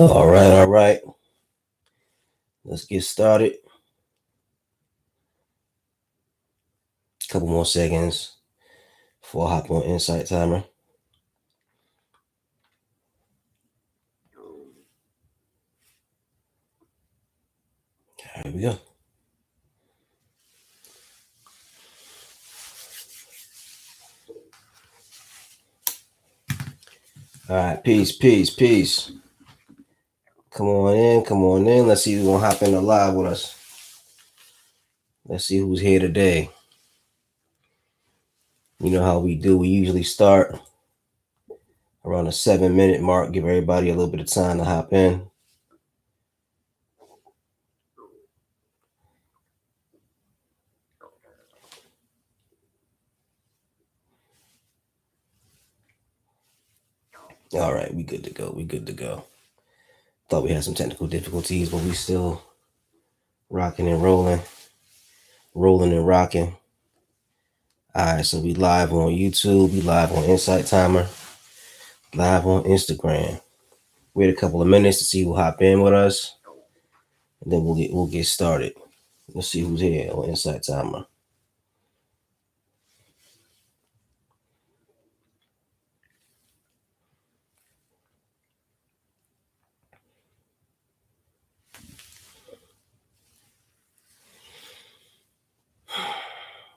All right, all right. Let's get started. A couple more seconds before I hop on Insight Timer. Here we go. All right, peace, peace, peace. Come on in, come on in. Let's see who's gonna hop in the live with us. Let's see who's here today. You know how we do. We usually start around the 7-minute mark, give everybody a little bit of time to hop in. All right, we good to go. We good to go. Thought we had some technical difficulties, but we still rocking and rolling and rocking. All right, so we live on YouTube, we live on Insight Timer, live on Instagram. Wait a couple of minutes to see who hop in with us, and then we'll get started. Let's see who's here on Insight Timer.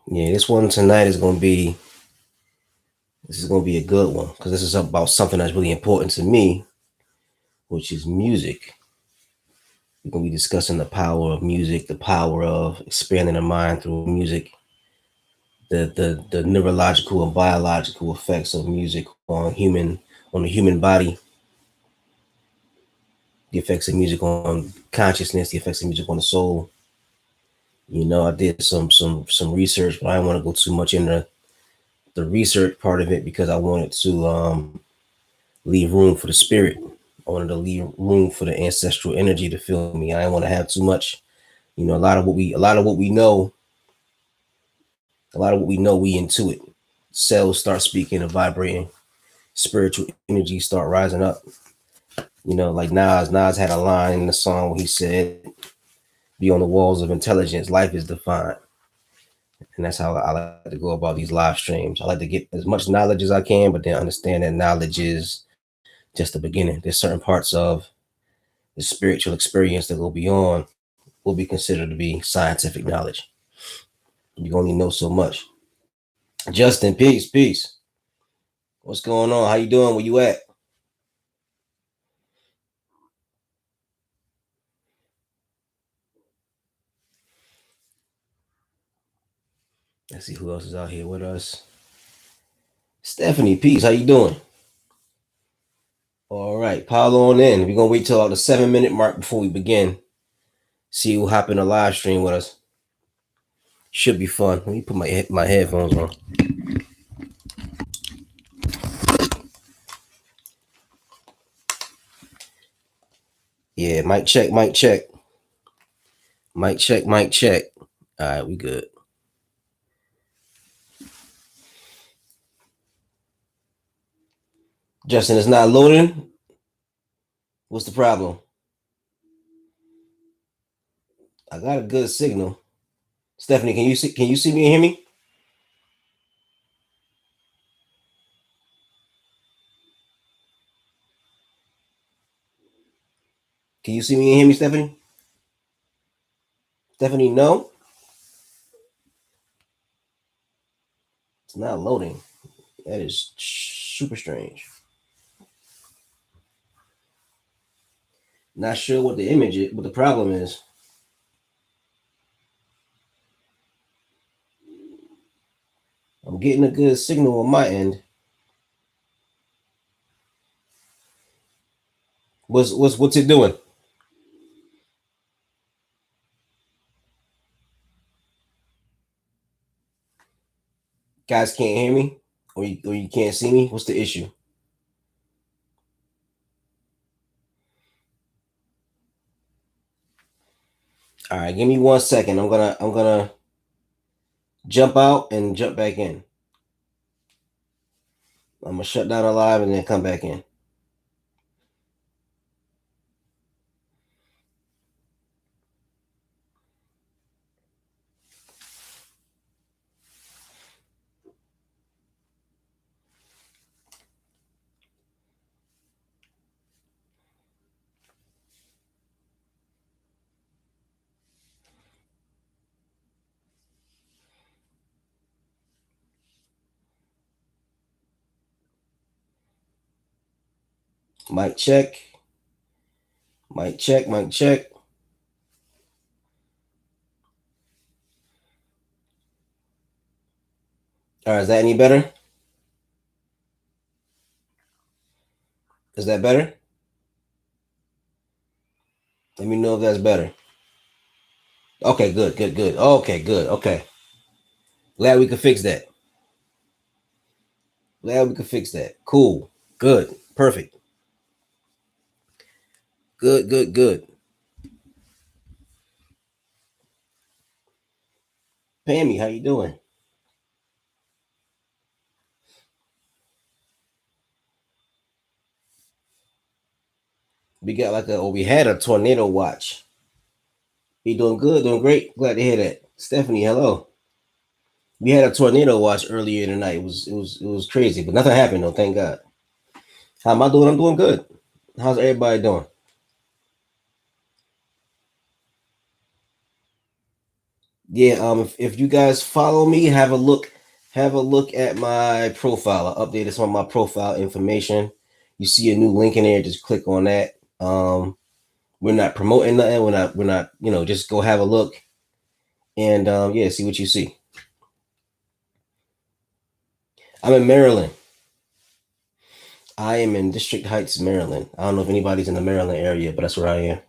Yeah, this one tonight is gonna be a good one because this is about something that's really important to me, which is music. We're gonna be discussing the power of music, the power of expanding the mind through music, the neurological and biological effects of music on the human body, the effects of music on consciousness, the effects of music on the soul. You know, I did some research, but I don't want to go too much into the research part of it because I wanted to leave room for the spirit. I wanted to leave room for the ancestral energy to fill me. I didn't want to have too much. You know, a lot of what we know, we intuit. Cells start speaking and vibrating. Spiritual energy start rising up. You know, like Nas had a line in the song where he said, "Be on the walls of intelligence, life is defined." And that's how I like to go about these live streams. I like to get as much knowledge as I can, but then understand that knowledge is just the beginning. There's certain parts of the spiritual experience that go beyond will be considered to be scientific knowledge. You only know so much. Justin, peace, peace. What's going on? How you doing? Where you at? Let's see who else is out here with us. Stephanie, peace. How you doing? All right, pile on in. We're gonna wait till the 7-minute mark before we begin. See who hop in the live stream with us. Should be fun. Let me put my headphones on. Yeah, mic check, mic check. Mic check, mic check. All right, we good. Justin, it's not loading. What's the problem? I got a good signal. Stephanie, can you see me and hear me? Can you see me and hear me, Stephanie? Stephanie, no. It's not loading. That is super strange. Not sure what the image is, what the problem is. I'm getting a good signal on my end. What's it doing? Guys can't hear me, or you can't see me. What's the issue? All right, give me 1 second. I'm gonna jump out and jump back in. I'm gonna shut down the live and then come back in. Mic check. Mic check. Mic check. All right, is that any better? Is that better? Let me know if that's better. Okay, good, good, good. Okay, good. Okay. Glad we could fix that. Glad we could fix that. Cool. Good. Perfect. Good, good, good. Pammy, how you doing? We got like a, or we had a tornado watch. You doing good, doing great. Glad to hear that. Stephanie, hello. We had a tornado watch earlier tonight. It was crazy, but nothing happened though. Thank God. How am I doing? I'm doing good. How's everybody doing? Yeah. If you guys follow me, have a look at my profile. I updated some of my profile information. You see a new link in there. Just click on that. We're not promoting nothing. We're not. Just go have a look and yeah, see what you see. I'm in Maryland. I am in District Heights, Maryland. I don't know if anybody's in the Maryland area, but that's where I am.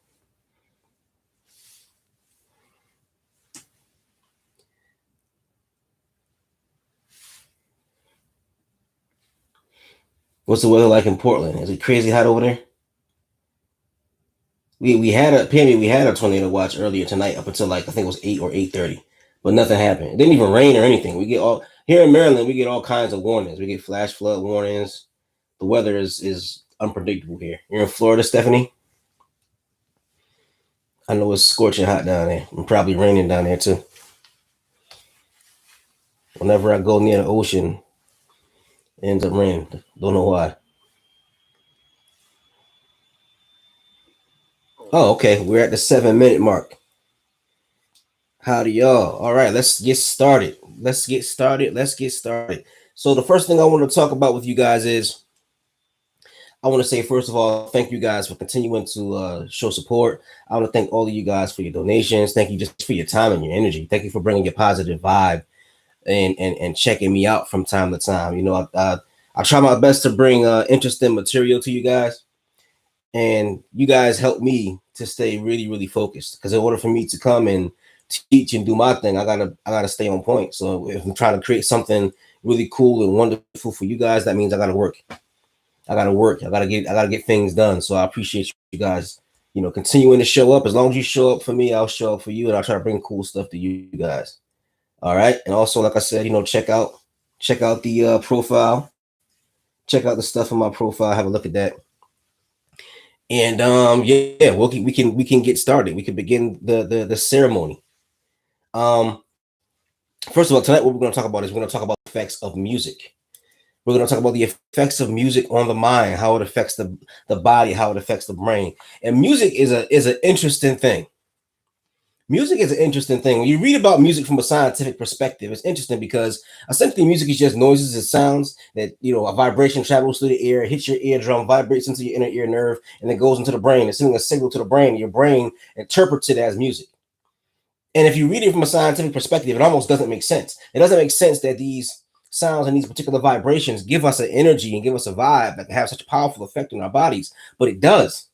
What's the weather like in Portland? Is it crazy hot over there? We had a Pammy, we had a tornado watch earlier tonight up until like I think it was 8 or 8:30, but nothing happened. It didn't even rain or anything. We get all here in Maryland. We get all kinds of warnings. We get flash flood warnings. The weather is unpredictable here. You're in Florida, Stephanie. I know it's scorching hot down there, and probably raining down there too. Whenever I go near the ocean, it ends up raining. Don't know why. Oh, okay. We're at the 7 minute mark. Howdy, y'all. All right, let's get started. Let's get started. Let's get started. So, the first thing I want to talk about with you guys is I want to say, first of all, thank you guys for continuing to show support. I want to thank all of you guys for your donations. Thank you just for your time and your energy. Thank you for bringing your positive vibe and checking me out from time to time. I try my best to bring interesting material to you guys, and you guys help me to stay really, really focused. Because in order for me to come and teach and do my thing, I gotta stay on point. So if I'm trying to create something really cool and wonderful for you guys, that means I gotta work. I gotta work. I gotta get things done. So I appreciate you guys, continuing to show up. As long as you show up for me, I'll show up for you, and I'll try to bring cool stuff to you guys. All right. And also, like I said, check out the profile. Check out the stuff on my profile. Have a look at that. And yeah, we can get started. We can begin the ceremony. Um, First of all, tonight what we're going to talk about is we're going to talk about the effects of music. We're going to talk about the effects of music on the mind, how it affects the body, how it affects the brain. And music is an interesting thing. Music is an interesting thing. When you read about music from a scientific perspective, it's interesting because essentially music is just noises and sounds that, a vibration travels through the air, hits your eardrum, vibrates into your inner ear nerve, and then goes into the brain. It's sending a signal to the brain, and your brain interprets it as music. And if you read it from a scientific perspective, it almost doesn't make sense. It doesn't make sense that these sounds and these particular vibrations give us an energy and give us a vibe that can have such a powerful effect on our bodies, but it does.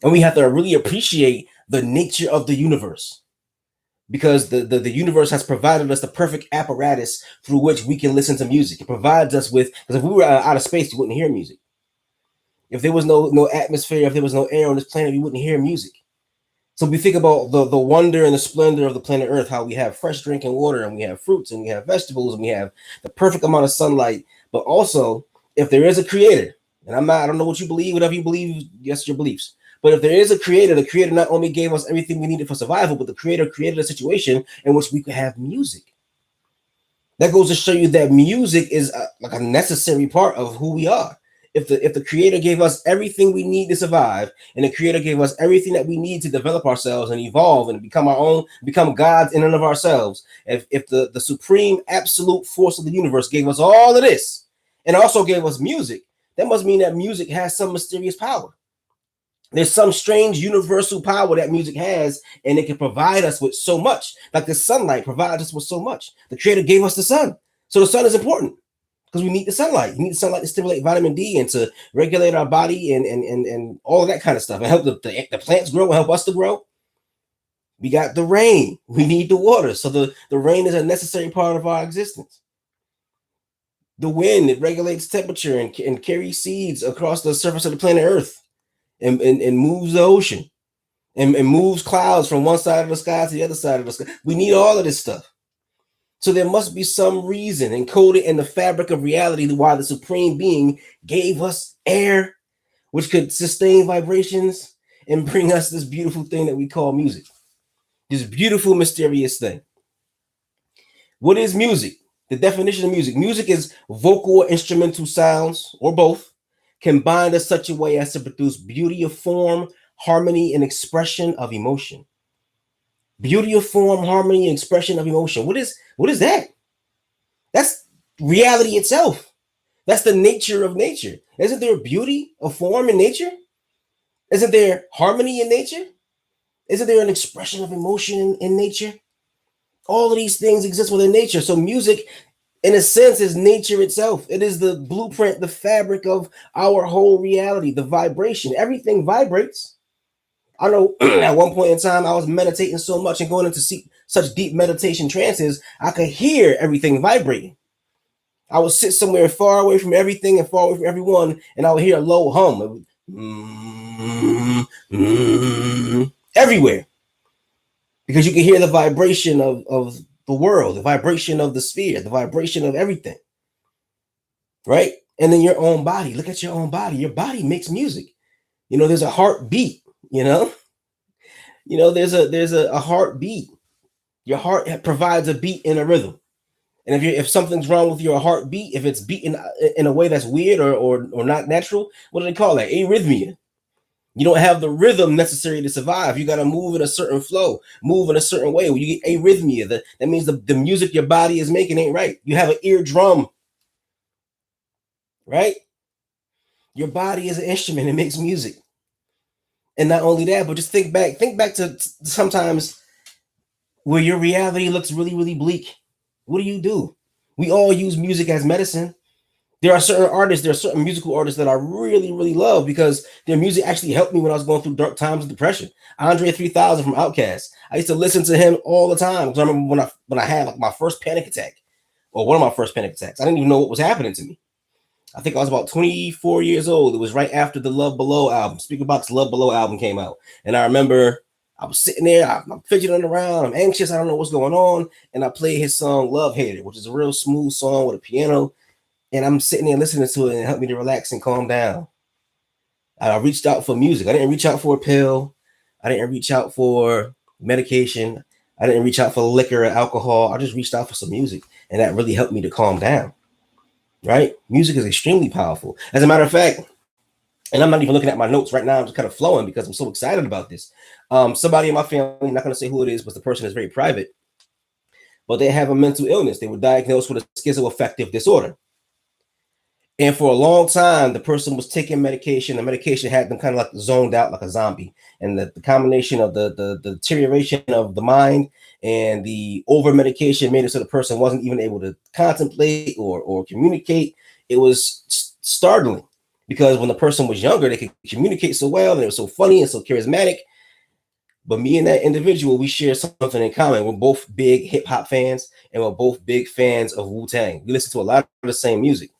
And we have to really appreciate the nature of the universe, because the universe has provided us the perfect apparatus through which we can listen to music. It provides us with, because if we were out of space, you wouldn't hear music. If there was no atmosphere, if there was no air on this planet, you wouldn't hear music. So we think about the wonder and the splendor of the planet Earth, how we have fresh drinking water and we have fruits and we have vegetables and we have the perfect amount of sunlight. But also, if there is a creator, and I don't know what you believe, whatever you believe, yes, your beliefs. But if there is a creator, the creator not only gave us everything we needed for survival, but the creator created a situation in which we could have music. That goes to show you that music is like a necessary part of who we are. If the creator gave us everything we need to survive, and the creator gave us everything that we need to develop ourselves and evolve and become our own, become gods in and of ourselves, if the supreme absolute force of the universe gave us all of this and also gave us music, that must mean that music has some mysterious power. There's some strange universal power that music has, and it can provide us with so much. Like the sunlight provides us with so much. The creator gave us the sun. So the sun is important because we need the sunlight. We need the sunlight to stimulate vitamin D and to regulate our body and all of that kind of stuff and help the plants grow and help us to grow. We got the rain. We need the water. So the rain is a necessary part of our existence. The wind, it regulates temperature and carries seeds across the surface of the planet Earth and moves the ocean and moves clouds from one side of the sky to the other side of the sky. We need all of this stuff. So there must be some reason encoded in the fabric of reality why the Supreme Being gave us air, which could sustain vibrations and bring us this beautiful thing that we call music. This beautiful, mysterious thing. What is music? The definition of music. Music is vocal or instrumental sounds, or both, combined in such a way as to produce beauty of form, harmony, and expression of emotion. Beauty of form, harmony, and expression of emotion. What is that? That's reality itself. That's the nature of nature. Isn't there beauty of form in nature? Isn't there harmony in nature? Isn't there an expression of emotion in nature? All of these things exist within nature. So music, in a sense, is nature itself. It is the blueprint, the fabric of our whole reality, the vibration. Everything vibrates. I know at one point in time, I was meditating so much and going into such deep meditation trances, I could hear everything vibrating. I would sit somewhere far away from everything and far away from everyone, and I would hear a low hum. Everywhere. Because you can hear the vibration of the world, the vibration of the sphere, the vibration of everything. Right? And then your own body. Look at your own body. Your body makes music. You know, there's a heartbeat, you know? You know, there's a heartbeat. Your heart provides a beat and a rhythm. And if something's wrong with your heartbeat, if it's beating in a way that's weird or not natural, what do they call that? Arrhythmia. You don't have the rhythm necessary to survive. You got to move in a certain flow, move in a certain way. When you get arrhythmia, that means the music your body is making ain't right. You have an eardrum, right? Your body is an instrument. It makes music. And not only that, but just think back to sometimes where your reality looks really, really bleak. What do? We all use music as medicine. There are certain musical artists that I really, really love because their music actually helped me when I was going through dark times of depression. Andre 3000 from Outkast. I used to listen to him all the time because I remember when I had like my first panic attack, or one of my first panic attacks. I didn't even know what was happening to me. I think I was about 24 years old. It was right after the Love Below album, Speakerboxxx Love Below album came out. And I remember I was sitting there, I'm fidgeting around, I'm anxious, I don't know what's going on. And I played his song Love Hater, which is a real smooth song with a piano. And I'm sitting there listening to it and it helped me to relax and calm down. I reached out for music. I didn't reach out for a pill. I didn't reach out for medication. I didn't reach out for liquor or alcohol. I just reached out for some music. And that really helped me to calm down. Right? Music is extremely powerful. As a matter of fact, and I'm not even looking at my notes right now, I'm just kind of flowing because I'm so excited about this. Somebody in my family, I'm not going to say who it is, but the person is very private, but they have a mental illness. They were diagnosed with a schizoaffective disorder. And for a long time, the person was taking medication. The medication had them kind of like zoned out like a zombie. And the combination of the deterioration of the mind and the over medication made it so the person wasn't even able to contemplate or communicate. It was startling because when the person was younger, they could communicate so well and they were so funny and so charismatic. But me and that individual, we share something in common. We're both big hip hop fans and we're both big fans of Wu-Tang. We listen to a lot of the same music.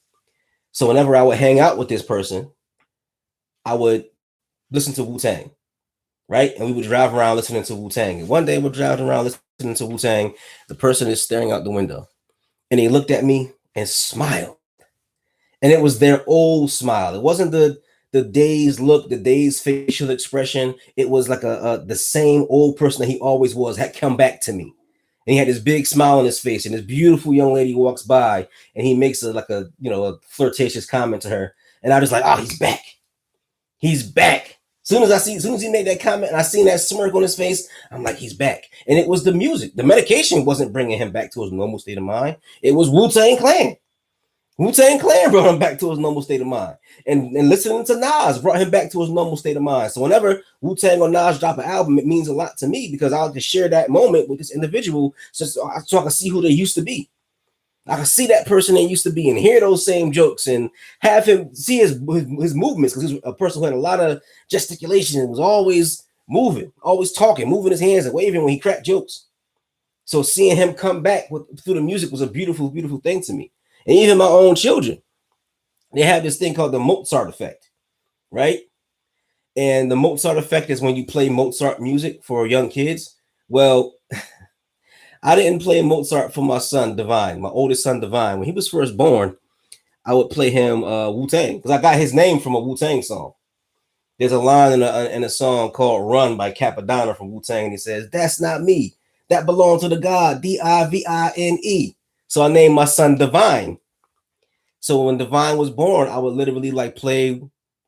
So whenever I would hang out with this person, I would listen to Wu-Tang, right? And we would drive around listening to Wu-Tang. And one day we're driving around listening to Wu-Tang. The person is staring out the window. And he looked at me and smiled. And it was their old smile. It wasn't the dazed look, the dazed facial expression. It was like the same old person that he always was had come back to me. And he had this big smile on his face, and this beautiful young lady walks by, and he makes a flirtatious comment to her. And I was like, oh, he's back. He's back. As soon as he made that comment and I seen that smirk on his face, I'm like, he's back. And it was the music. The medication wasn't bringing him back to his normal state of mind. It was Wu-Tang Clan. Wu-Tang Clan brought him back to his normal state of mind. And listening to Nas brought him back to his normal state of mind. So whenever Wu-Tang or Nas drop an album, it means a lot to me because I'll just share that moment with this individual so I can see who they used to be. I can see that person they used to be and hear those same jokes and have him see his movements because he was a person who had a lot of gesticulation and was always moving, always talking, moving his hands and waving when he cracked jokes. So seeing him come back through the music was a beautiful, beautiful thing to me. And even my own children, they have this thing called the Mozart effect, right? And the Mozart effect is when you play Mozart music for young kids. Well, I didn't play Mozart for my son, Divine, my oldest son, Divine. When he was first born, I would play him Wu-Tang because I got his name from a Wu-Tang song. There's a line in a song called Run by Capadonna from Wu-Tang, and he says, "That's not me. That belongs to the God, Divine." So I named my son Divine. So when Divine was born, I would literally like play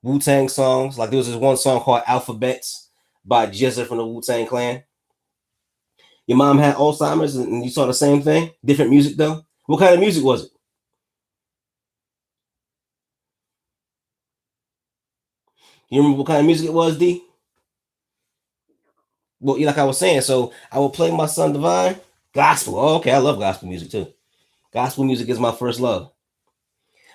Wu-Tang songs. Like there was this one song called Alphabets by Jizza from the Wu-Tang Clan. Your mom had Alzheimer's and you saw the same thing? Different music though? What kind of music was it? You remember what kind of music it was, D? Well, like I was saying, so I would play my son Divine. Gospel. Oh, okay, I love gospel music too. Gospel music is my first love.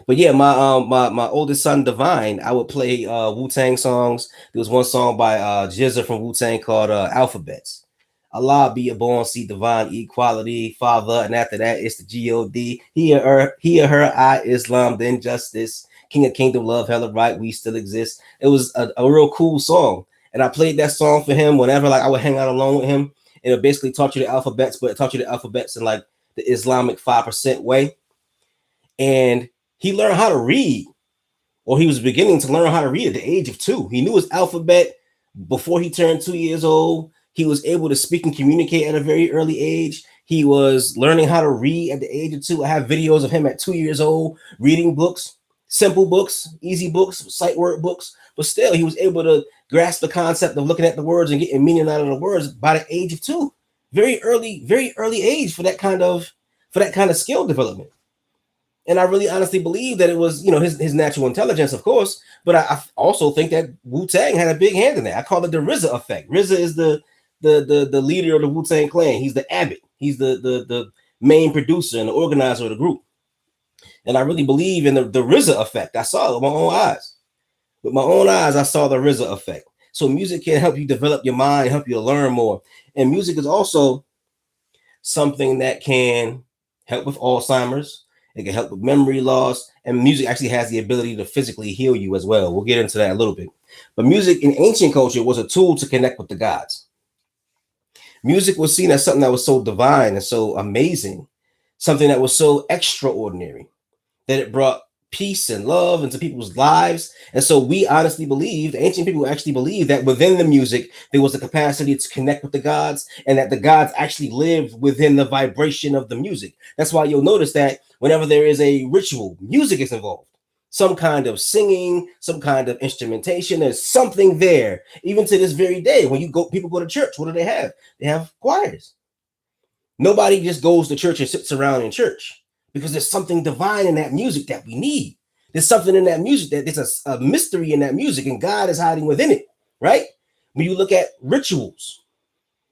But yeah, my oldest son Divine, I would play Wu-Tang songs. There was one song by Jizza from Wu-Tang called Alphabets. Allah be a born, see divine equality, father, and after that it's the God. He or her, I Islam, then justice, King of Kingdom, love, hella right, we still exist. It was a real cool song, and I played that song for him whenever like I would hang out alone with him, and it basically taught you the alphabets, but it taught you the alphabets in like the Islamic 5% way, and he learned how to read, or he was beginning to learn how to read at the age of 2. He knew his alphabet before he turned 2 years old. He was able to speak and communicate at a very early age. He was learning how to read at the age of 2. I have videos of him at 2 years old reading books, simple books, easy books, sight word books, but still he was able to grasp the concept of looking at the words and getting meaning out of the words by the age of 2. Very early age for that kind of skill development. And I really honestly believe that it was, his natural intelligence, of course, but I also think that Wu-Tang had a big hand in that. I call it the RZA effect. RZA is the leader of the Wu-Tang Clan. He's the abbot. He's the main producer and the organizer of the group. And I really believe in the RZA effect. I saw it with my own eyes. With my own eyes, I saw the RZA effect. So music can help you develop your mind, help you to learn more. And music is also something that can help with Alzheimer's. It can help with memory loss, and music actually has the ability to physically heal you as well. We'll get into that a little bit. But music in ancient culture was a tool to connect with the gods. Music was seen as something that was so divine and so amazing, something that was so extraordinary that it brought peace and love into people's lives. And so we honestly believe, the ancient people actually believed that within the music, there was the capacity to connect with the gods and that the gods actually lived within the vibration of the music. That's why you'll notice that whenever there is a ritual, music is involved. Some kind of singing, some kind of instrumentation. There's something there. Even to this very day, when people go to church, what do they have? They have choirs. Nobody just goes to church and sits around in church because there's something divine in that music that we need. There's something in that music that there's a mystery in that music, and God is hiding within it, right? When you look at rituals,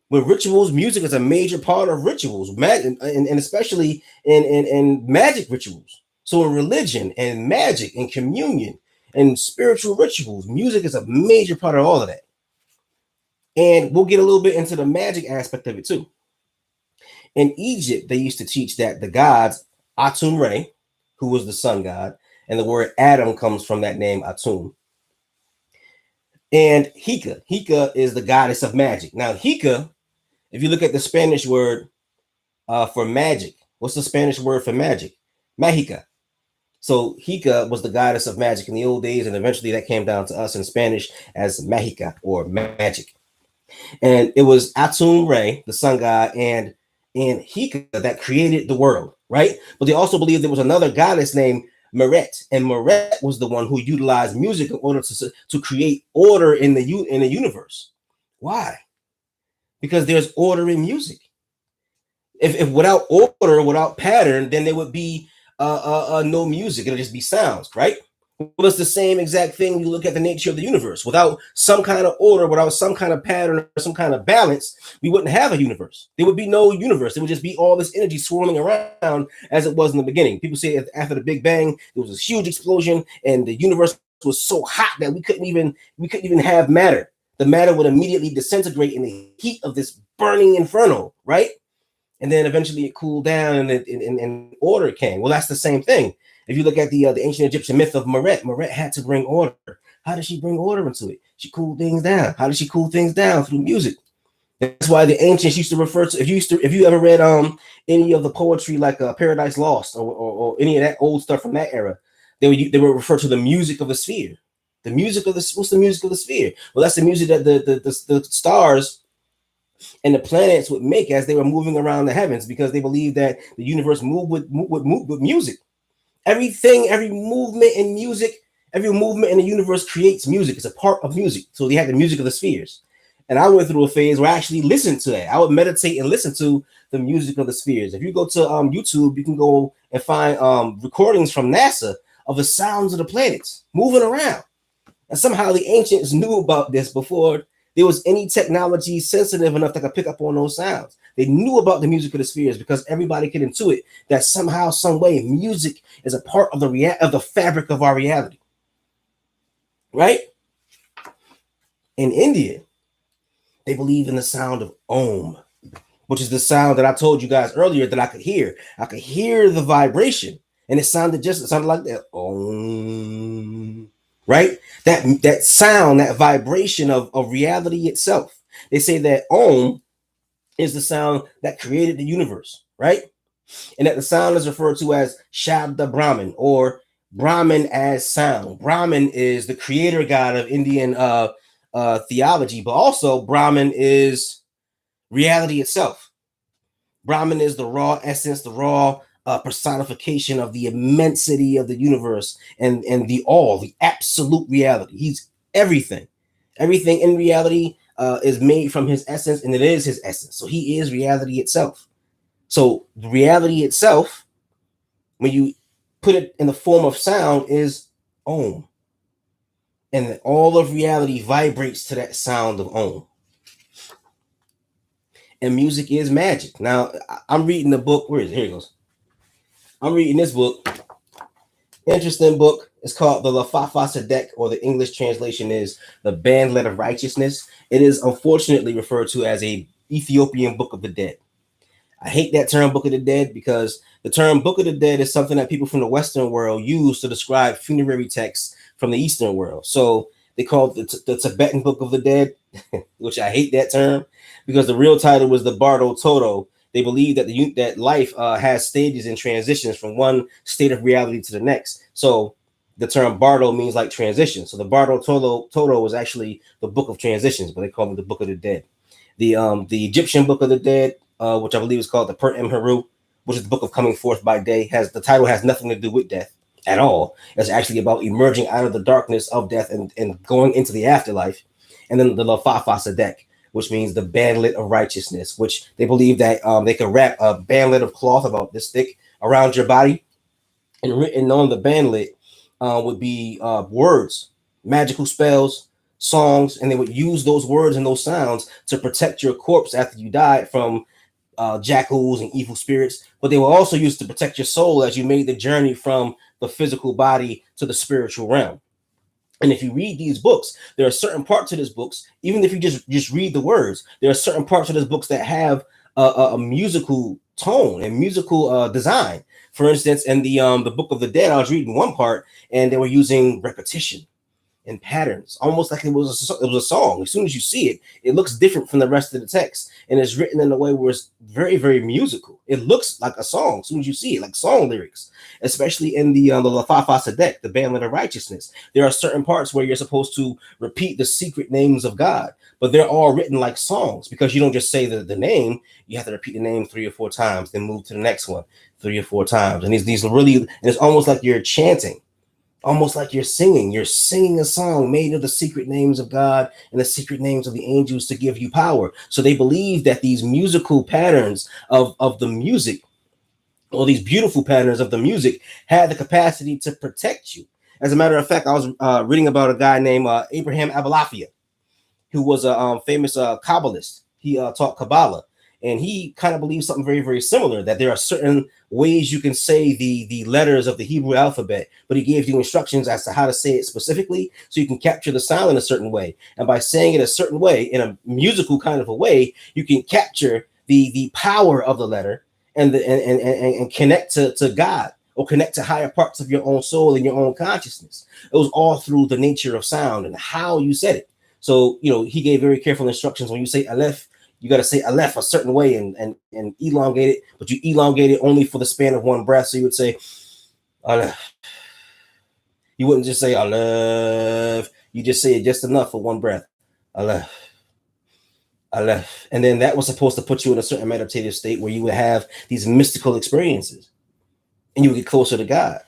music is a major part of rituals, and especially in magic rituals. So in religion and magic and communion and spiritual rituals, music is a major part of all of that. And we'll get a little bit into the magic aspect of it too. In Egypt, they used to teach that the gods, Atum Re, who was the sun god, and the word Adam comes from that name, Atum. And Hika. Hika is the goddess of magic. Now, Hika, if you look at the Spanish word for magic, what's the Spanish word for magic? Mágica. So Hika was the goddess of magic in the old days, and eventually that came down to us in Spanish as Mágica or magic. And it was Atum Re, the sun god, and Hika that created the world, right? But they also believed there was another goddess named Meret, and Meret was the one who utilized music in order to create order in the universe. Why? Because there's order in music. If without order, without pattern, then there would be no music. It'll just be sounds, right? Well, it's the same exact thing when you look at the nature of the universe. Without some kind of order, without some kind of pattern or some kind of balance, we wouldn't have a universe. There would be no universe. It would just be all this energy swirling around as it was in the beginning. People say after the Big Bang, there was this huge explosion, and the universe was so hot that we couldn't even have matter. The matter would immediately disintegrate in the heat of this burning inferno, right? And then eventually it cooled down and order came. Well, that's the same thing. If you look at the ancient Egyptian myth of Meret, Meret had to bring order. How did she bring order into it? She cooled things down. How did she cool things down? Through music. That's why the ancients used to refer to, if you ever read any of the poetry like Paradise Lost or any of that old stuff from that era, they would refer to the music of the sphere. The music of the what's the music of the sphere? Well, that's the music that the stars and the planets would make as they were moving around the heavens, because they believed that the universe would move with music. Everything, every movement in music, every movement in the universe creates music. It's a part of music. So they had the music of the spheres. And I went through a phase where I actually listened to that. I would meditate and listen to the music of the spheres. If you go to YouTube, you can go and find recordings from NASA of the sounds of the planets moving around. And somehow the ancients knew about this before there was any technology sensitive enough that could pick up on those sounds. They knew about the music of the spheres because everybody could intuit that somehow, some way, music is a part of the fabric of our reality. Right? In India, they believe in the sound of Om, which is the sound that I told you guys earlier that I could hear. I could hear the vibration, and it sounded like that. Om. Right? That sound, that vibration of reality itself. They say that Om is the sound that created the universe, right? And that the sound is referred to as Shabda Brahman, or Brahman as sound. Brahman is the creator god of Indian theology, but also Brahman is reality itself. Brahman is the raw essence, the raw personification of the immensity of the universe and the all, the absolute reality. He's everything. Everything in reality is made from his essence, and it is his essence. So he is reality itself. So the reality itself, when you put it in the form of sound, is Om. And all of reality vibrates to that sound of Om. And music is magic. Now, I'm reading the book. Where is it? Here it goes. I'm reading this book. Interesting book. It's called the Lafafa Sadek, or the English translation is the Bandlet of Righteousness. It is unfortunately referred to as a Ethiopian Book of the Dead. I hate that term Book of the Dead, because the term Book of the Dead is something that people from the Western world use to describe funerary texts from the Eastern world. So they call it the Tibetan Book of the Dead, which I hate that term, because the real title was the Bardo Toto. They believe that that life has stages and transitions from one state of reality to the next. So the term Bardo means like transition. So the Bardo Toto was actually the Book of Transitions, but they call it the Book of the Dead. The Egyptian Book of the Dead, which I believe is called the Per Heru, which is the Book of Coming Forth by Day, the title has nothing to do with death at all. It's actually about emerging out of the darkness of death and going into the afterlife. And then the Lafafa Sadek, which means the bandlet of righteousness, which they believe that they can wrap a bandlet of cloth about this thick around your body, and written on the bandlet would be words, magical spells, songs, and they would use those words and those sounds to protect your corpse after you died from jackals and evil spirits. But they were also used to protect your soul as you made the journey from the physical body to the spiritual realm. And if you read these books, there are certain parts of these books, even if you just read the words, there are certain parts of these books that have a musical tone and musical design. For instance, in the Book of the Dead, I was reading one part, and they were using repetition and patterns, almost like it was a song. As soon as you see it, it looks different from the rest of the text, and it's written in a way where it's very, very musical. It looks like a song as soon as you see it, like song lyrics. Especially in the Lafafa Sadek, the Bandlet of Righteousness, there are certain parts where you're supposed to repeat the secret names of God, but they're all written like songs, because you don't just say the name. You have to repeat the name 3 or 4 times, then move to the next one 3 or 4 times, and these really, and it's almost like you're chanting. Almost like you're singing a song made of the secret names of God and the secret names of the angels to give you power. So they believe that these musical patterns of the music all these beautiful patterns of the music had the capacity to protect you. As a matter of fact, I was reading about a guy named Abraham Abulafia, who was a famous Kabbalist. He taught Kabbalah, and he kind of believes something very, very similar. That there are certain ways you can say the letters of the Hebrew alphabet, but he gave you instructions as to how to say it specifically, so you can capture the sound in a certain way. And by saying it a certain way, in a musical kind of a way, you can capture the power of the letter and and connect to God, or connect to higher parts of your own soul and your own consciousness. It was all through the nature of sound and how you said it. So, he gave very careful instructions. When you say Aleph, you got to say Aleph a certain way and elongate it, but you elongate it only for the span of one breath. So you would say Aleph. You wouldn't just say Aleph. You just say it just enough for one breath. Aleph. Aleph. And then that was supposed to put you in a certain meditative state where you would have these mystical experiences and you would get closer to God.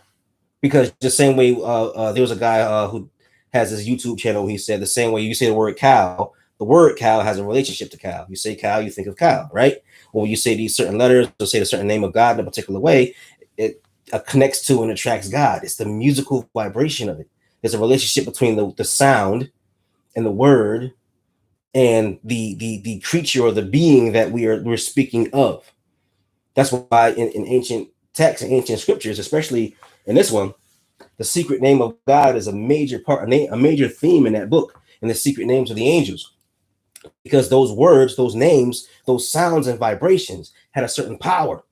Because the same way, there was a guy who has this YouTube channel. He said the same way you say the word cow, the word cow has a relationship to cow. You say cow, you think of cow, right? Well, when you say these certain letters or say a certain name of God in a particular way, it connects to and attracts God. It's the musical vibration of it. There's a relationship between the sound and the word and the creature or the being that we're speaking of. That's why in ancient texts and ancient scriptures, especially in this one, the secret name of God is a major part, a major theme in that book, and the secret names of the angels. Because those words, those names, those sounds and vibrations had a certain power,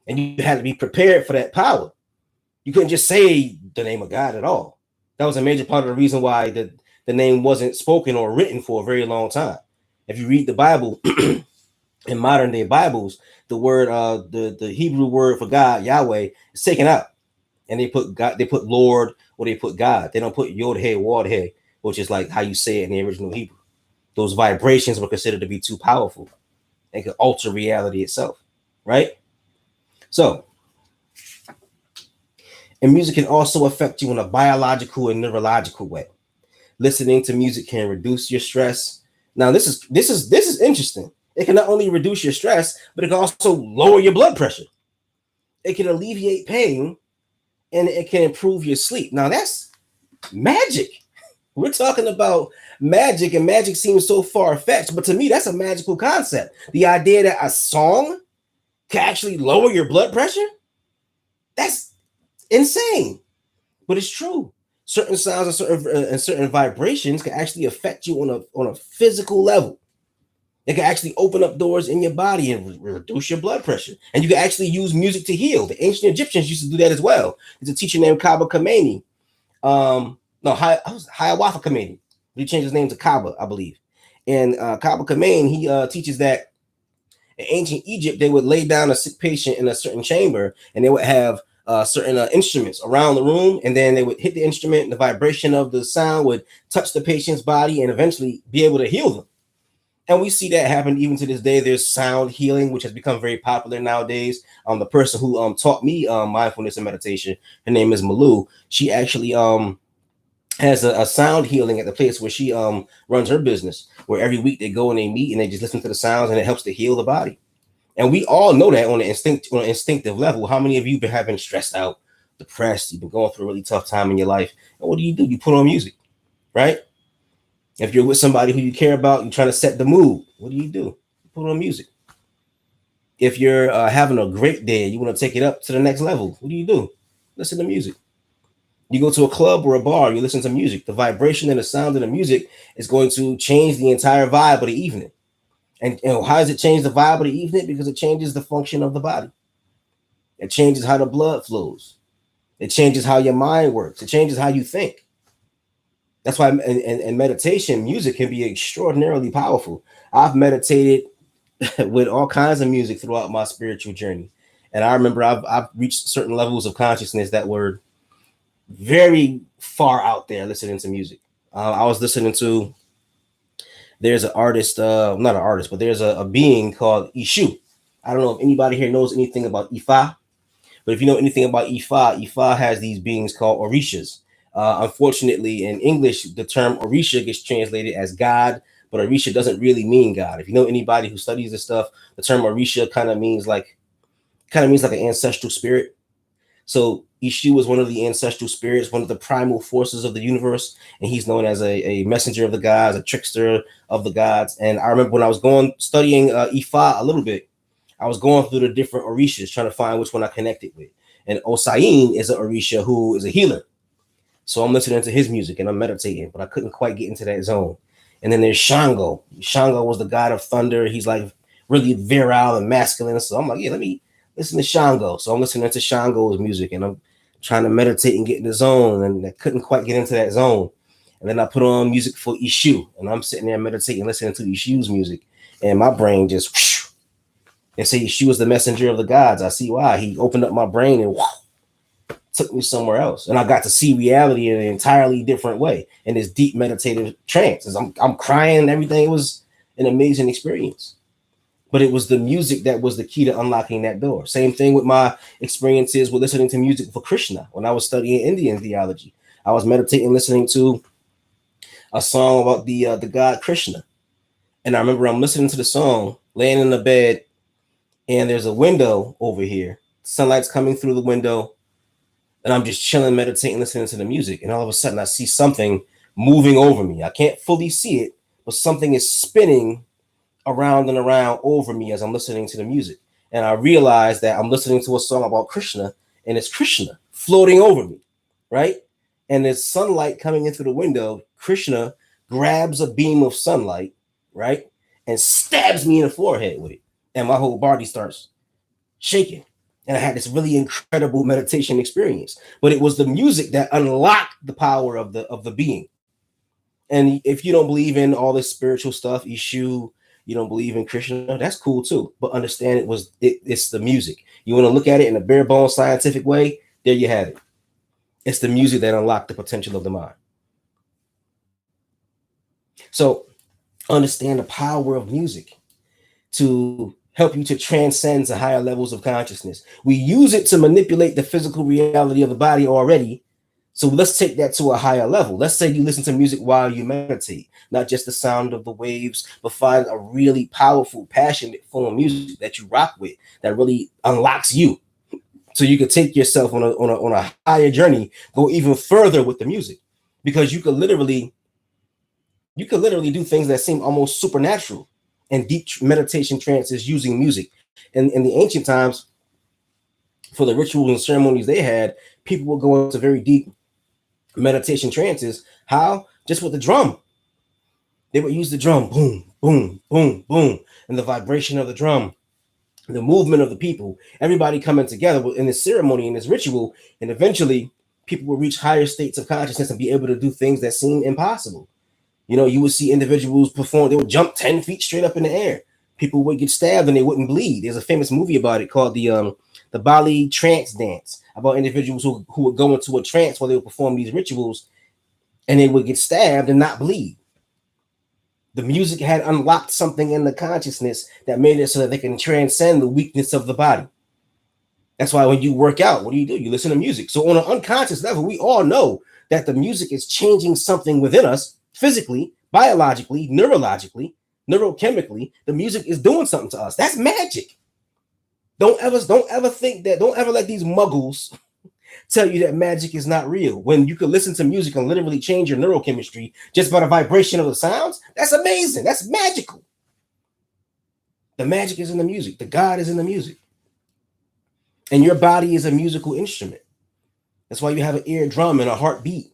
and you had to be prepared for that power. You couldn't just say the name of God at all. That was a major part of the reason why the name wasn't spoken or written for a very long time. If you read the Bible, in modern day Bibles, the word, the Hebrew word for God, Yahweh, is taken out. And they put God, they put Lord, or they put God. They don't put Yod He, Wad He, which is like how you say it in the original Hebrew. Those vibrations were considered to be too powerful and could alter reality itself, right? So, and music can also affect you in a biological and neurological way. Listening to music can reduce your stress. Now, this is interesting. It can not only reduce your stress, but it can also lower your blood pressure. It can alleviate pain, and it can improve your sleep. Now, that's magic. We're talking about magic, and magic seems so far-fetched, but to me, that's a magical concept. The idea that a song can actually lower your blood pressure, that's insane, but it's true. Certain sounds and certain vibrations can actually affect you on a physical level. It can actually open up doors in your body and reduce your blood pressure. And you can actually use music to heal. The ancient Egyptians used to do that as well. There's a teacher named Kaba Kameni. Hiawatha Kameni. He changed his name to Kaba, I believe. And Kaba Kameni, he teaches that in ancient Egypt, they would lay down a sick patient in a certain chamber, and they would have certain instruments around the room, and then they would hit the instrument, and the vibration of the sound would touch the patient's body and eventually be able to heal them. And we see that happen even to this day. There's sound healing, which has become very popular nowadays. The person who taught me mindfulness and meditation, her name is Malu. She actually has a sound healing at the place where she runs her business, where every week they go and they meet and they just listen to the sounds, and it helps to heal the body. And we all know that on an instinctive level. How many of you have been stressed out, depressed? You've been going through a really tough time in your life. And what do? You put on music, right? If you're with somebody who you care about, you're trying to set the mood. What do? You put on music. If you're having a great day, you want to take it up to the next level. What do? Listen to music. You go to a club or a bar, you listen to music. The vibration and the sound of the music is going to change the entire vibe of the evening. And how does it change the vibe of the evening? Because it changes the function of the body. It changes how the blood flows. It changes how your mind works. It changes how you think. That's why in meditation, music can be extraordinarily powerful. I've meditated with all kinds of music throughout my spiritual journey. And I remember I've reached certain levels of consciousness that were very far out there listening to music. I was listening to, there's an artist, not an artist, but there's a being called Ishu. I don't know if anybody here knows anything about Ifa, but if you know anything about Ifa, Ifa has these beings called Orishas. Unfortunately, in English, the term Orisha gets translated as God, but Orisha doesn't really mean God. If you know anybody who studies this stuff, the term Orisha kind of means like kind of means like an ancestral spirit. So Ishu is one of the ancestral spirits, one of the primal forces of the universe, and he's known as a messenger of the gods, a trickster of the gods. And I remember when I was going studying Ifa a little bit, I was going through the different orishas trying to find which one I connected with. And Osain is an orisha who is a healer. So I'm listening to his music and I'm meditating, but I couldn't quite get into that zone. And then there's Shango. Shango was the god of thunder. He's like really virile and masculine. So I'm like, yeah, let me listen to Shango. So I'm listening to Shango's music and I'm trying to meditate and get in the zone. And I couldn't quite get into that zone. And then I put on music for Ishu. And I'm sitting there meditating, listening to Ishu's music. And my brain just whoosh. They say Ishu is the messenger of the gods. I see why. He opened up my brain and whoosh, took me somewhere else, and I got to see reality in an entirely different way in this deep meditative trance. As I'm crying and everything. It was an amazing experience, but it was the music that was the key to unlocking that door. Same thing with my experiences with listening to music for Krishna when I was studying Indian theology. I was meditating, listening to a song about the god Krishna, and I remember I'm listening to the song, laying in the bed, and there's a window over here. Sunlight's coming through the window. And I'm just chilling, meditating, listening to the music. And all of a sudden I see something moving over me. I can't fully see it, but something is spinning around and around over me as I'm listening to the music. And I realize that I'm listening to a song about Krishna, and it's Krishna floating over me, right? And there's sunlight coming in through the window. Krishna grabs a beam of sunlight, right? And stabs me in the forehead with it. And my whole body starts shaking. And I had this really incredible meditation experience. But it was the music that unlocked the power of the being. And if you don't believe in all this spiritual stuff, Ishu, you don't believe in Krishna, that's cool too. But understand it's the music. You want to look at it in a bare bones scientific way, there you have it. It's the music that unlocked the potential of the mind. So understand the power of music to help you to transcend to higher levels of consciousness. We use it to manipulate the physical reality of the body already. So let's take that to a higher level. Let's say you listen to music while you meditate, not just the sound of the waves, but find a really powerful, passionate form of music that you rock with that really unlocks you. So you can take yourself on a higher journey, go even further with the music, because you could literally do things that seem almost supernatural and deep meditation trances using music. And in the ancient times, for the rituals and ceremonies they had, people would go into very deep meditation trances. How? Just with the drum. They would use the drum, boom, boom, boom, boom, and the vibration of the drum, the movement of the people, everybody coming together in this ceremony, in this ritual, and eventually people will reach higher states of consciousness and be able to do things that seem impossible. You know, you would see individuals perform, they would jump 10 feet straight up in the air. People would get stabbed and they wouldn't bleed. There's a famous movie about it called the Bali trance dance, about individuals who would go into a trance while they would perform these rituals and they would get stabbed and not bleed. The music had unlocked something in the consciousness that made it so that they can transcend the weakness of the body. That's why when you work out, what do? You listen to music. So on an unconscious level, we all know that the music is changing something within us physically, biologically, neurologically, neurochemically. The music is doing something to us. That's magic. Don't ever think that, don't ever let these muggles tell you that magic is not real. When you can listen to music and literally change your neurochemistry just by the vibration of the sounds, that's amazing. That's magical. The magic is in the music. The God is in the music. And your body is a musical instrument. That's why you have an eardrum and a heartbeat.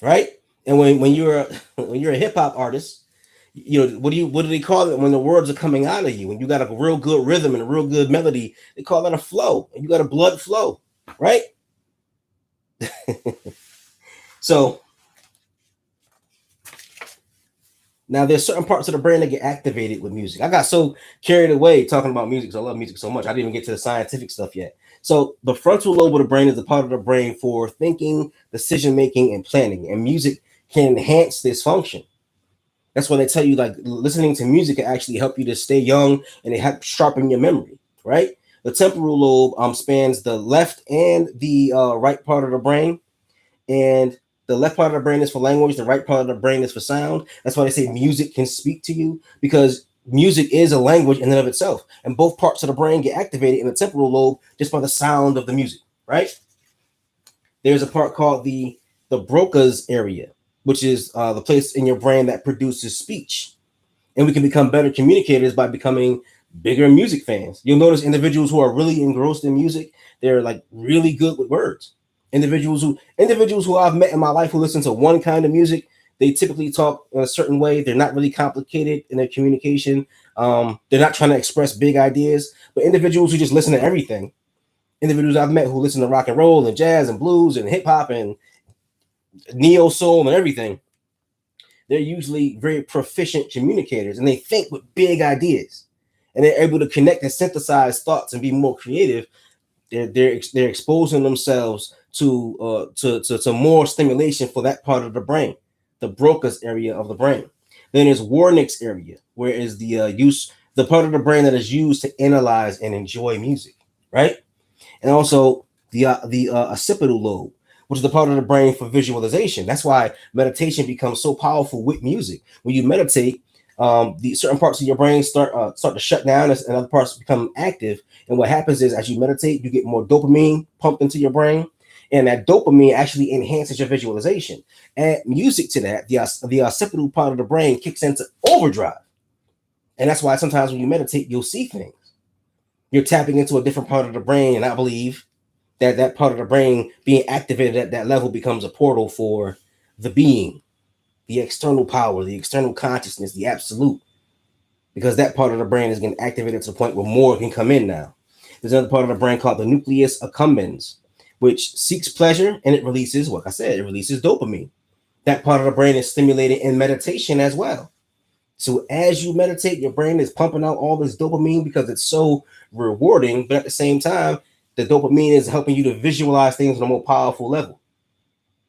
Right? And when you're a hip hop artist, you know, what do they call it when the words are coming out of you? When you got a real good rhythm and a real good melody, they call that a flow. And you got a blood flow, right? So now there's certain parts of the brain that get activated with music. I got so carried away talking about music, so I love music so much. I didn't even get to the scientific stuff yet. So the frontal lobe of the brain is the part of the brain for thinking, decision making, and planning. And music can enhance this function. That's why they tell you, like, listening to music can actually help you to stay young and it helps sharpen your memory, right? The temporal lobe spans the left and the right part of the brain. And the left part of the brain is for language. The right part of the brain is for sound. That's why they say music can speak to you, because music is a language in and of itself, and both parts of the brain get activated in the temporal lobe just by the sound of the music, right? There's a part called the Broca's area, which is the place in your brain that produces speech, and we can become better communicators by becoming bigger music fans. You'll notice individuals who are really engrossed in music, they're like really good with words. Individuals who I've met in my life who listen to one kind of music, they typically talk in a certain way. They're not really complicated in their communication. They're not trying to express big ideas. But individuals who just listen to everything, individuals I've met who listen to rock and roll and jazz and blues and hip hop and neo soul and everything, they're usually very proficient communicators, and they think with big ideas, and they're able to connect and synthesize thoughts and be more creative. They're exposing themselves to more stimulation for that part of the brain, the Broca's area of the brain. Then there's Warnick's area, where is the part of the brain that is used to analyze and enjoy music, right? And also the occipital lobe, which is the part of the brain for visualization. That's why meditation becomes so powerful with music. When you meditate, the certain parts of your brain start to shut down, and other parts become active. And what happens is, as you meditate, you get more dopamine pumped into your brain, and that dopamine actually enhances your visualization. Add music to that, the occipital part of the brain kicks into overdrive, and that's why sometimes when you meditate, you'll see things. You're tapping into a different part of the brain, and I believe that part of the brain being activated at that level becomes a portal for the being, the external power, the external consciousness, the absolute, because that part of the brain is getting activated to the point where more can come in now. There's another part of the brain called the nucleus accumbens, which seeks pleasure, and it releases, like I said, it releases dopamine. That part of the brain is stimulated in meditation as well. So as you meditate, your brain is pumping out all this dopamine because it's so rewarding, but at the same time, the dopamine is helping you to visualize things on a more powerful level.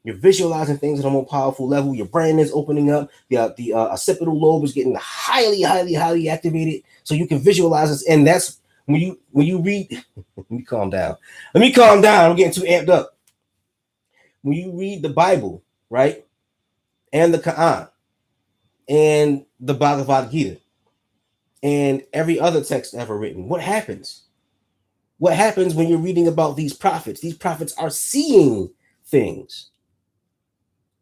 You're visualizing things on a more powerful level. Your brain is opening up. The occipital lobe is getting highly activated, so you can visualize this. And that's when you read. Let me calm down. Let me calm down. I'm getting too amped up. When you read the Bible, right, and the Quran, and the Bhagavad Gita, and every other text ever written, what happens? What happens when you're reading about these prophets? These prophets are seeing things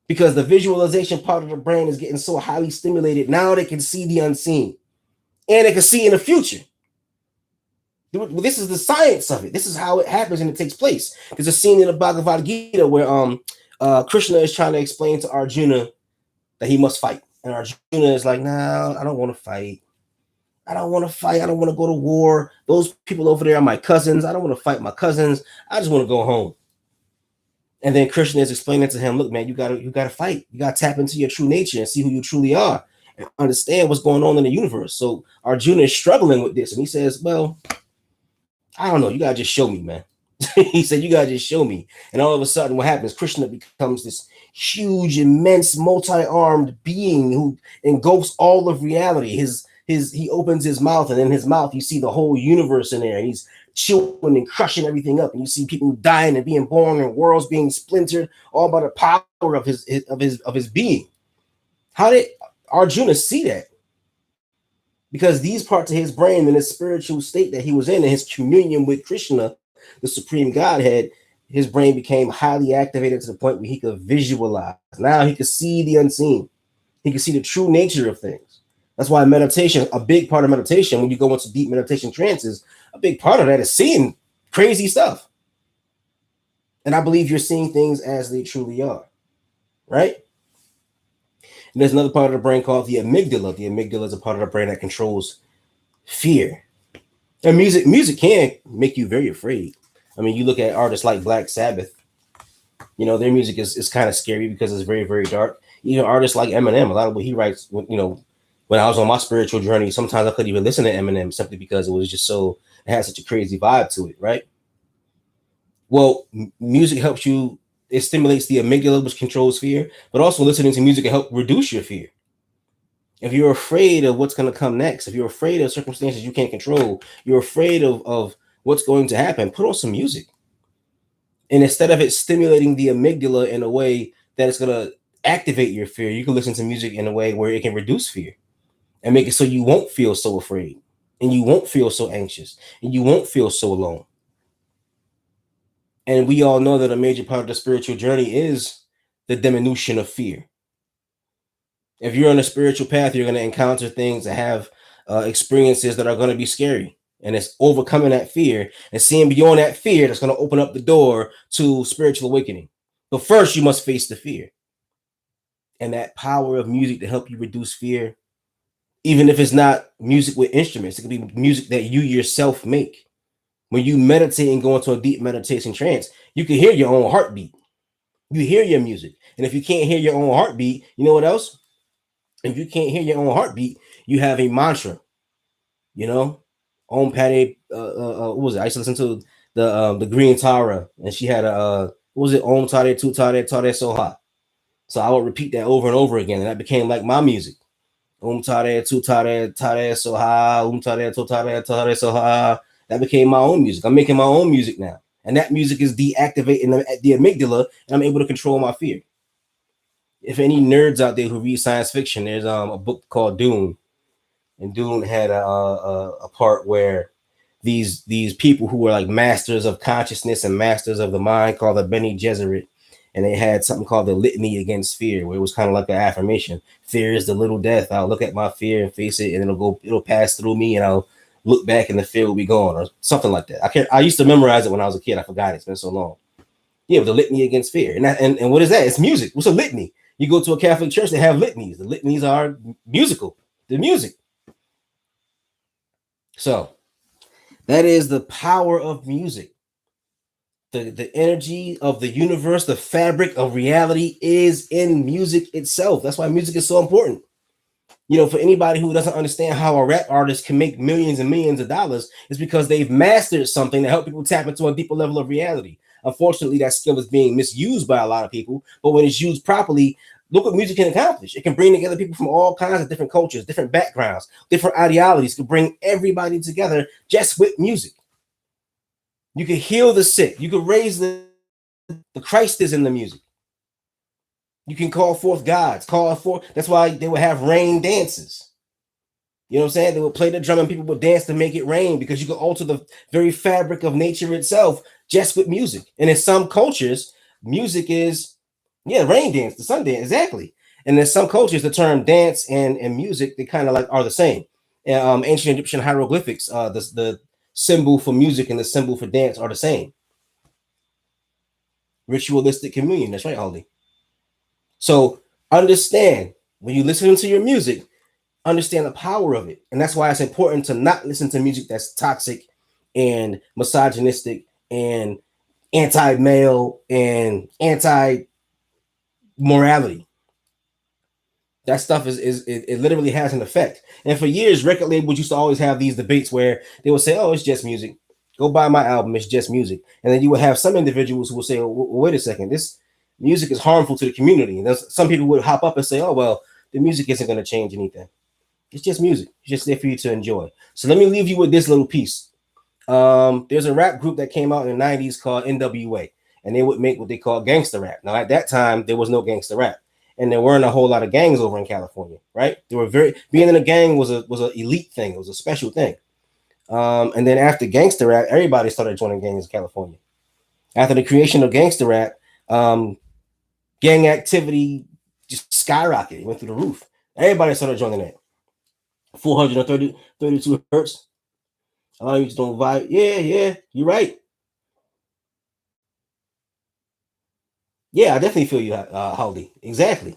because the visualization part of the brain is getting so highly stimulated. Now they can see the unseen, and they can see in the future. This is the science of it. This is how it happens and it takes place. There's a scene in the Bhagavad Gita where Krishna is trying to explain to Arjuna that he must fight, and Arjuna is like, "No, I don't want to fight. I don't want to fight. I don't want to go to war. Those people over there are my cousins. I don't want to fight my cousins. I just want to go home." And then Krishna is explaining to him, "Look, man, you gotta fight. You gotta tap into your true nature and see who you truly are and understand what's going on in the universe." So Arjuna is struggling with this, and he says, "Well, I don't know. You gotta just show me, man." He said, "You gotta just show me." And all of a sudden, what happens? Krishna becomes this huge, immense, multi-armed being who engulfs all of reality. He opens his mouth, and in his mouth you see the whole universe in there, and he's chewing and crushing everything up, and you see people dying and being born and worlds being splintered, all by the power of his being. How did Arjuna see that? Because these parts of his brain, in his spiritual state that he was in his communion with Krishna, the supreme Godhead, his brain became highly activated to the point where he could visualize. Now he could see the unseen. He could see the true nature of things. That's why meditation, a big part of meditation, when you go into deep meditation trances, a big part of that is seeing crazy stuff. And I believe you're seeing things as they truly are, right? And there's another part of the brain called the amygdala. The amygdala is a part of the brain that controls fear. And music can make you very afraid. I mean, you look at artists like Black Sabbath, their music is kind of scary because it's very, very dark. Even artists like Eminem, a lot of what he writes, when I was on my spiritual journey, sometimes I couldn't even listen to Eminem simply because it had such a crazy vibe to it, right? Well, music helps you, it stimulates the amygdala, which controls fear, but also listening to music can help reduce your fear. If you're afraid of what's going to come next, if you're afraid of circumstances you can't control, you're afraid of what's going to happen, put on some music. And instead of it stimulating the amygdala in a way that it's going to activate your fear, you can listen to music in a way where it can reduce fear. and make it so you won't feel so afraid, and you won't feel so anxious, and you won't feel so alone. And we all know that a major part of the spiritual journey is the diminution of fear. If you're on a spiritual path, you're going to encounter things that have experiences that are going to be scary. And it's overcoming that fear and seeing beyond that fear that's going to open up the door to spiritual awakening. But first, you must face the fear. And that power of music to help you reduce fear, even if it's not music with instruments, it could be music that you yourself make. When you meditate and go into a deep meditation trance, you can hear your own heartbeat. You hear your music. And if you can't hear your own heartbeat, you know what else? If you can't hear your own heartbeat, you have a mantra, you know? Om Padme, what was it? I used to listen to the Green Tara, and she had a what was it? Om Tade Tu Tade Tade Soha. So I would repeat that over and over again, and that became like my music. Om Tade Tu Tade Tade Soha, Om Tade Tu Tade Tade Soha. That became my own music. I'm making my own music now, and that music is deactivating the amygdala, and I'm able to control my fear. If any nerds out there who read science fiction, there's a book called Dune, and Dune had a part where these people who were like masters of consciousness and masters of the mind called the Bene Gesserit, and they had something called the litany against fear, where it was kind of like an affirmation. Fear is the little death. I'll look at my fear and face it, and it'll pass through me, and I'll look back and the fear will be gone, or something like that. I used to memorize it when I was a kid. I forgot it. It's been so long. Yeah, the litany against fear. And what is that? It's music. What's a litany? You go to a Catholic church, they have litanies. The litanies are musical. The music. So that is the power of music. The energy of the universe, the fabric of reality is in music itself. That's why music is so important. You know, for anybody who doesn't understand how a rap artist can make millions and millions of dollars, it's because they've mastered something to help people tap into a deeper level of reality. Unfortunately, that skill is being misused by a lot of people, but when it's used properly, look what music can accomplish. It can bring together people from all kinds of different cultures, different backgrounds, different ideologies. It can bring everybody together just with music. You can heal the sick. You can raise the Christ is in the music. You can call forth gods. That's why they would have rain dances. You know what I'm saying? They would play the drum and people would dance to make it rain, because you could alter the very fabric of nature itself just with music. And in some cultures, music is, rain dance, the sun dance, exactly. And in some cultures, the term dance and music, they kind of like are the same. Ancient Egyptian hieroglyphics, the symbol for music and the symbol for dance are the same. Ritualistic communion. That's right, Holly. So understand, when you listen to your music, understand the power of it. And that's why it's important to not listen to music that's toxic and misogynistic and anti-male and anti-morality. That stuff it literally has an effect. And for years, record labels used to always have these debates where they would say, oh, it's just music. Go buy my album, it's just music. And then you would have some individuals who would say, oh, wait a second, this music is harmful to the community. And some people would hop up and say, oh, well, the music isn't going to change anything. It's just music. It's just there for you to enjoy. So let me leave you with this little piece. There's a rap group that came out in the 90s called NWA, and they would make what they call gangster rap. Now, at that time, there was no gangster rap, and there weren't a whole lot of gangs over in California, right? They were being in a gang was an elite thing. It was a special thing. And then after gangster rap, everybody started joining gangs in California. After the creation of gangster rap, gang activity just skyrocketed. It went through the roof. Everybody started joining that. 432 hertz. A lot of you just don't vibe. Yeah, you're right. Yeah, I definitely feel you, Holly. Exactly.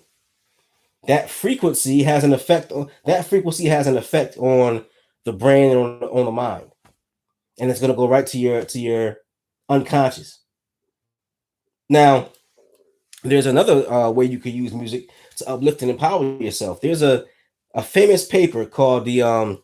That frequency has an effect on the brain and on the mind, and it's gonna go right to your unconscious. Now, there's another way you could use music to uplift and empower yourself. There's a famous paper called the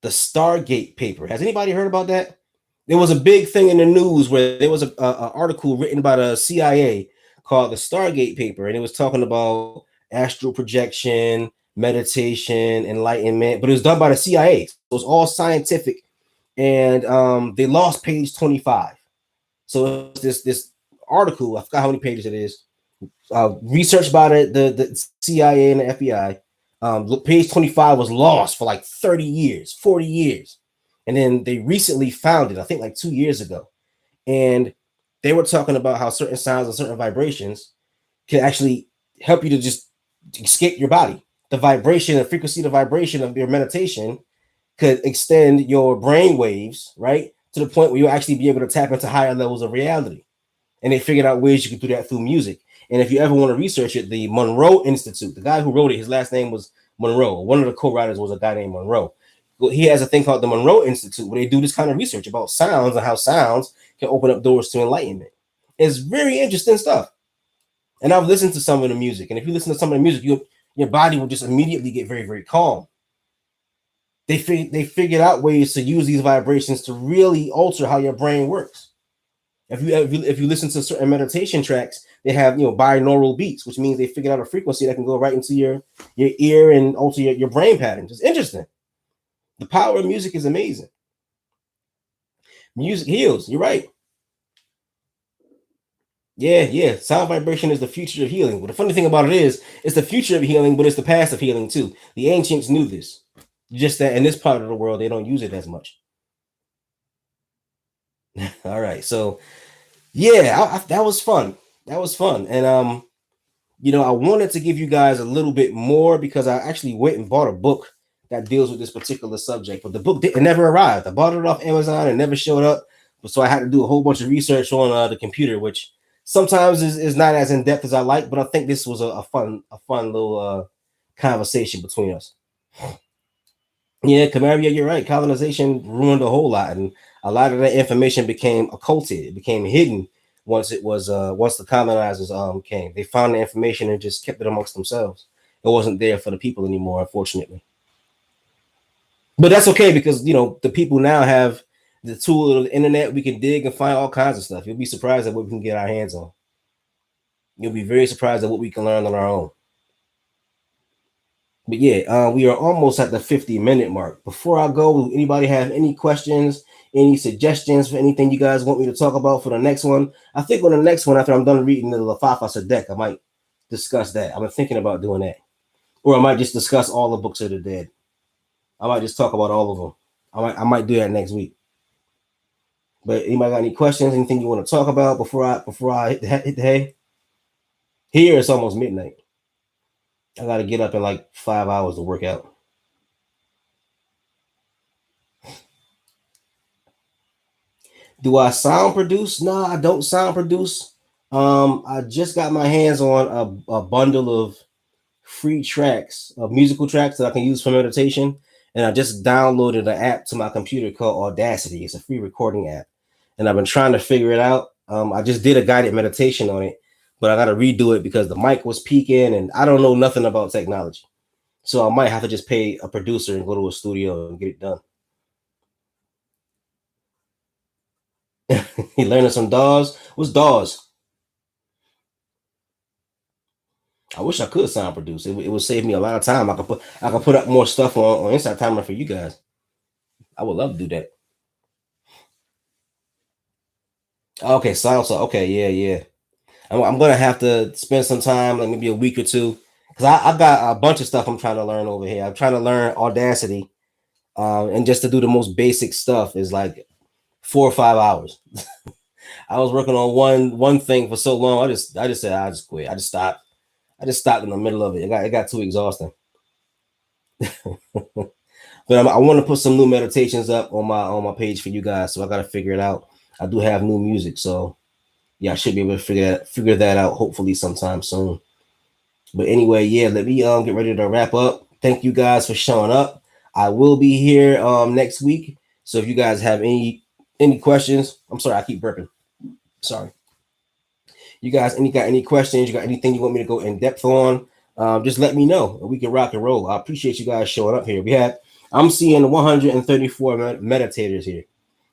the Stargate paper. Has anybody heard about that? There was a big thing in the news where there was a article written by the CIA called the Stargate paper, and it was talking about astral projection, meditation, enlightenment, but it was done by the CIA. So it was all scientific, and they lost page 25. So this article, I forgot how many pages it is, researched by the CIA and the FBI, Page 25 was lost for like 30 years, 40 years. And then they recently found it, I think like 2 years ago. And they were talking about how certain sounds and certain vibrations can actually help you to just escape your body. The vibration, the frequency, the vibration of your meditation could extend your brain waves, right? To the point where you'll actually be able to tap into higher levels of reality. And they figured out ways you could do that through music. And if you ever want to research it, the Monroe Institute, the guy who wrote it, his last name was Monroe. One of the co-writers was a guy named Monroe. He has a thing called the Monroe Institute where they do this kind of research about sounds and how sounds can open up doors to enlightenment. It's very interesting stuff. And I've listened to some of the music. And if you listen to some of the music, your body will just immediately get very, very calm. They figured out ways to use these vibrations to really alter how your brain works. If you listen to certain meditation tracks, they have binaural beats, which means they figured out a frequency that can go right into your ear and alter your brain patterns. It's interesting. The power of music is amazing. Music heals. You're right. Yeah. Sound vibration is the future of healing. But the funny thing about it is, it's the future of healing, but it's the past of healing too. The ancients knew this. Just that in this part of the world, they don't use it as much. All right. So, yeah, that was fun. That was fun. And, I wanted to give you guys a little bit more because I actually went and bought a book that deals with this particular subject. But the book it never arrived. I bought it off Amazon and never showed up. So I had to do a whole bunch of research on the computer, which sometimes is not as in depth as I like. But I think this was a fun little conversation between us. Yeah, Camaria, you're right. Colonization ruined a whole lot, and a lot of that information became occulted. It became hidden once the colonizers came. They found the information and just kept it amongst themselves. It wasn't there for the people anymore, unfortunately. But that's okay because the people now have the tool of the internet. We can dig and find all kinds of stuff. You'll be surprised at what we can get our hands on. You'll be very surprised at what we can learn on our own. But yeah, we are almost at the 50-minute mark. Before I go, anybody have any questions, any suggestions for anything you guys want me to talk about for the next one? I think on the next one, after I'm done reading the Lafafa Sadek, I might discuss that. I've been thinking about doing that. Or I might just discuss all the books of the dead. I might just talk about all of them. I might do that next week. But anybody got any questions, anything you want to talk about before I hit the hay? Here it's almost midnight. I got to get up in like 5 hours to work out. Do I sound produce? No, I don't sound produce. I just got my hands on a bundle of free tracks, of musical tracks that I can use for meditation. And I just downloaded an app to my computer called Audacity. It's a free recording app. And I've been trying to figure it out. I just did a guided meditation on it, but I got to redo it because the mic was peaking and I don't know nothing about technology. So I might have to just pay a producer and go to a studio and get it done. He learning some DAWs. What's DAWs? I wish I could sound produce. It would save me a lot of time. I could put up more stuff on Inside Timer for you guys. I would love to do that. Okay, salsa. Okay, yeah. I'm gonna have to spend some time, like maybe a week or two, because I've got a bunch of stuff I'm trying to learn over here. I'm trying to learn Audacity, and just to do the most basic stuff is like 4 or 5 hours. I was working on one thing for so long. I just said I just quit. I just stopped in the middle of it. It got too exhausting. But I want to put some new meditations up on my page for you guys. So I got to figure it out. I do have new music, so yeah, I should be able to figure that out hopefully sometime soon. But anyway, yeah, let me get ready to wrap up. Thank you guys for showing up. I will be here next week. So if you guys have any questions, I'm sorry, I keep burping. Sorry. You guys got any questions? You got anything you want me to go in depth on? Just let me know. We can rock and roll. I appreciate you guys showing up here. I'm seeing 134 meditators here.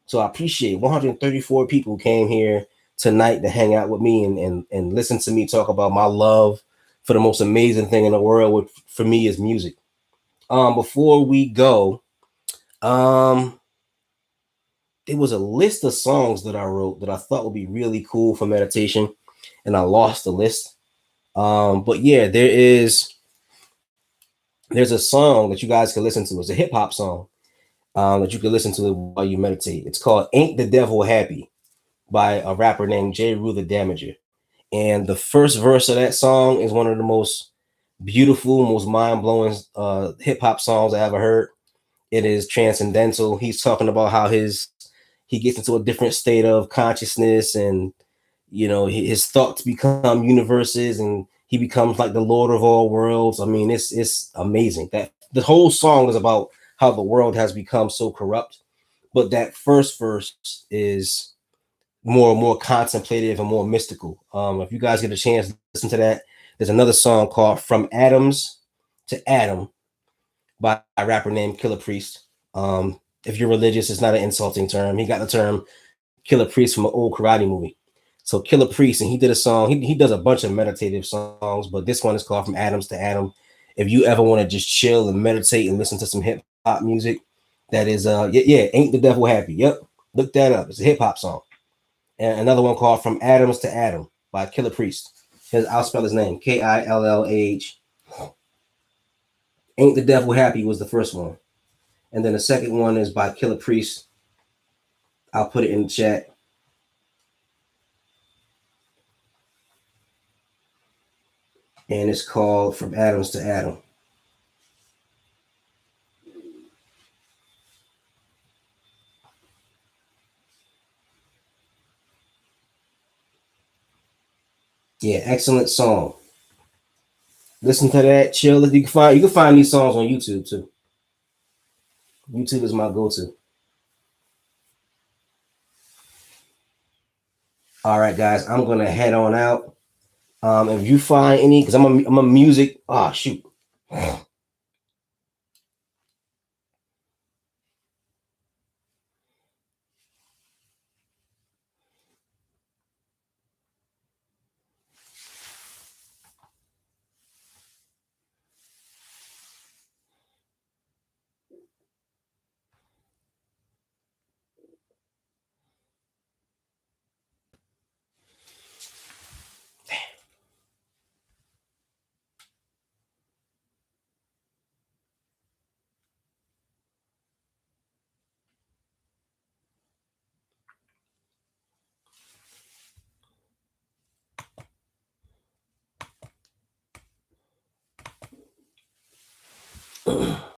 So I appreciate 134 people came here tonight to hang out with me and listen to me talk about my love for the most amazing thing in the world, which for me is music. Before we go, there was a list of songs that I wrote that I thought would be really cool for meditation, and I lost the list. But yeah, there is There's a song that you guys can listen to. It's a hip hop song that you can listen to while you meditate. It's called "Ain't the Devil Happy" by a rapper named J. Rue the Damager. And the first verse of that song is one of the most beautiful, most mind blowing hip hop songs I ever heard. It is transcendental. He's talking about how he gets into a different state of consciousness, and his thoughts become universes, and he becomes like the Lord of all worlds. I mean, it's amazing. That the whole song is about how the world has become so corrupt, but that first verse is more contemplative and more mystical. If you guys get a chance to listen to that, there's another song called "From Atoms to Adam" by a rapper named Killer Priest. If you're religious, it's not an insulting term. He got the term Killer Priest from an old karate movie. So Killer Priest, and he did a song. He does a bunch of meditative songs, but this one is called "From Atoms to Adam." If you ever want to just chill and meditate and listen to some hip hop music, that is yeah, "Ain't the Devil Happy." Yep, look that up. It's a hip hop song. And another one called "From Atoms to Adam" by Killer Priest. I'll spell his name: Killh. "Ain't the Devil Happy" was the first one, and then the second one is by Killer Priest. I'll put it in the chat. And it's called "From Atoms to Adam." Yeah, excellent song. Listen to that, chill. You can find these songs on YouTube too. YouTube is my go-to. All right, guys, I'm gonna head on out. If you find any, because I'm a music. Ah, shoot.